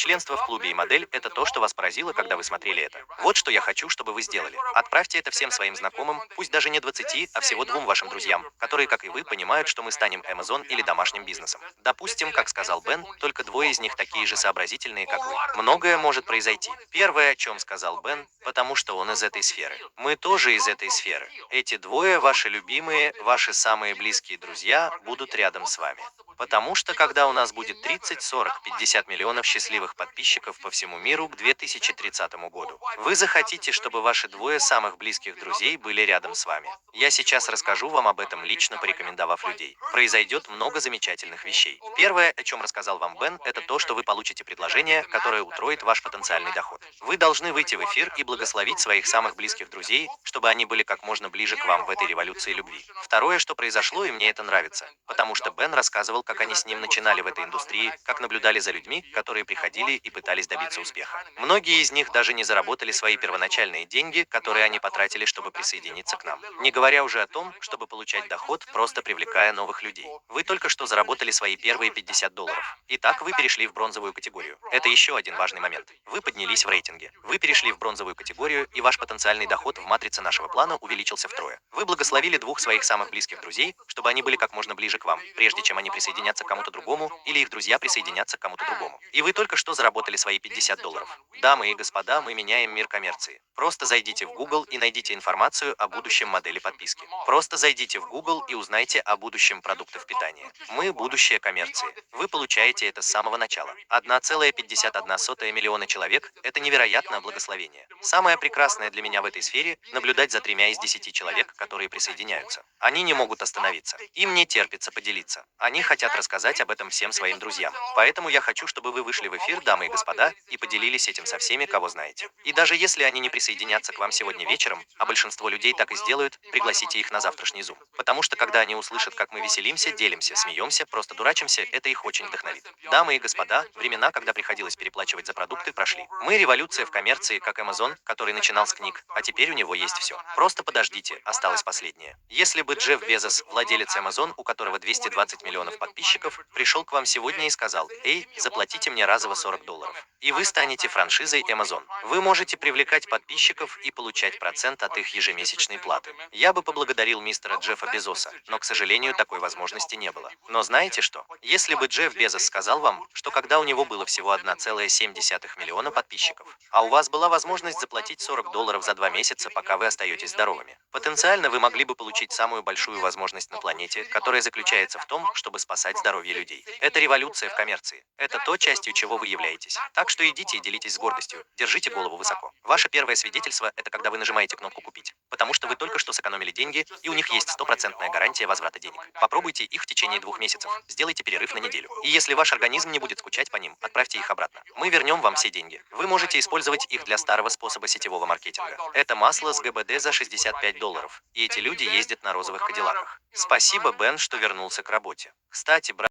Членство в клубе и модель – это то, что вас поразило, когда вы смотрели это. Вот что я хочу, чтобы вы сделали. Отправьте это всем своим знакомым, пусть даже не 20, а всего 2 вашим друзьям, которые, как и вы, понимают, что мы станем Amazon или домашним бизнесом. Допустим, как сказал Бен, только 2 из них такие же сообразительные, как вы. Многое может произойти. Первое, о чем сказал Бен, потому что он из этой сферы. Мы тоже из этой сферы. Эти 2 ваши любимые, ваши самые близкие друзья будут рядом с вами. Потому что когда у нас будет 30, 40, 50 миллионов счастливых подписчиков по всему миру к 2030 году, вы захотите, чтобы ваши 2 самых близких друзей были рядом с вами. Я сейчас расскажу вам об этом лично, порекомендовав людей. Произойдет много замечательных вещей. Первое, о чем рассказал вам Бен, это то, что вы получите предложение, которое утроит ваш потенциальный доход. Вы должны выйти в эфир и благословить своих самых близких друзей, чтобы они были как можно ближе к вам в этой революции любви. Второе, что произошло, и мне это нравится, потому что Бен рассказывал, как они с ним начинали в этой индустрии, как наблюдали за людьми, которые приходили и пытались добиться успеха. Многие из них даже не заработали свои первоначальные деньги, которые они потратили, чтобы присоединиться к нам. Не говоря уже о том, чтобы получать доход, просто привлекая новых людей. Вы только что заработали свои первые $50. Итак, вы перешли в бронзовую категорию. Это еще один важный момент. Вы поднялись в рейтинге. Вы перешли в бронзовую категорию, и ваш потенциальный доход в матрице нашего плана увеличился втрое. Вы благословили 2 своих самых близких друзей, чтобы они были как можно ближе к вам, прежде чем они присоединятся к кому-то другому, или их друзья присоединятся к кому-то другому. И вы только что заработали свои $50. Дамы и господа, мы меняем мир коммерции. Просто зайдите в Google и найдите информацию о будущем модели подписки. Просто зайдите в Google и узнайте о будущем продуктов питания. Мы – будущее коммерции. Вы получаете это с самого начала. 1,51 миллиона человек – это невероятное благословение. Самое прекрасное для меня в этой сфере – наблюдать за 3 из 10 человек, которые присоединяются. Они не могут остановиться. Им не терпится поделиться. Они хотят рассказать об этом всем своим друзьям. Поэтому я хочу, чтобы вы вышли в эфир, дамы и господа, и поделились этим со всеми, кого знаете. И даже если они не присоединятся к вам сегодня вечером, а большинство людей так и сделают, пригласите их на завтрашний Zoom. Потому что когда они услышат, как мы веселимся, делимся, смеемся, просто дурачимся, это их очень вдохновит. Дамы и господа, времена, когда приходилось переплачивать за продукты, прошли. Мы революция в коммерции, как Amazon, который начинал с книг, а теперь у него есть все. Просто подождите, осталось последнее. Если бы Джефф Безос, владелец Amazon, у которого 220 миллионов подписчиков, пришел к вам сегодня и сказал: «Эй, заплатите мне разово $40», и вы станете франшизой Amazon. Вы можете привлекать подписчиков и получать процент от их ежемесячной платы. Я бы поблагодарил мистера Джеффа Безоса, но, к сожалению, такой возможности не было. Но знаете что? Если бы Джефф Безос сказал вам, что когда у него было всего 1,7 миллиона подписчиков, а у вас была возможность заплатить $40 за 2 месяца, пока вы остаетесь здоровыми, потенциально вы могли бы получить самую большую возможность на планете, которая заключается в том, чтобы спасать здоровье людей. Это революция в коммерции. Это то, частью чего вы являетесь. Так что идите и делитесь с гордостью. Держите голову высоко. Ваше первое свидетельство – это когда вы нажимаете кнопку «Купить», потому что вы только что сэкономили деньги, и у них есть 100% гарантия возврата денег. Попробуйте их в течение 2 месяцев. Сделайте перерыв на неделю. И если ваш организм не будет скучать по ним, отправьте их обратно. Мы вернем вам все деньги. Вы можете использовать их для старого способа сетевого маркетинга. Это масло с ГБД за $65. И эти люди ездят на розовых кадиллаках. Спасибо, Бен, что вернулся к работе. Кстати, брат,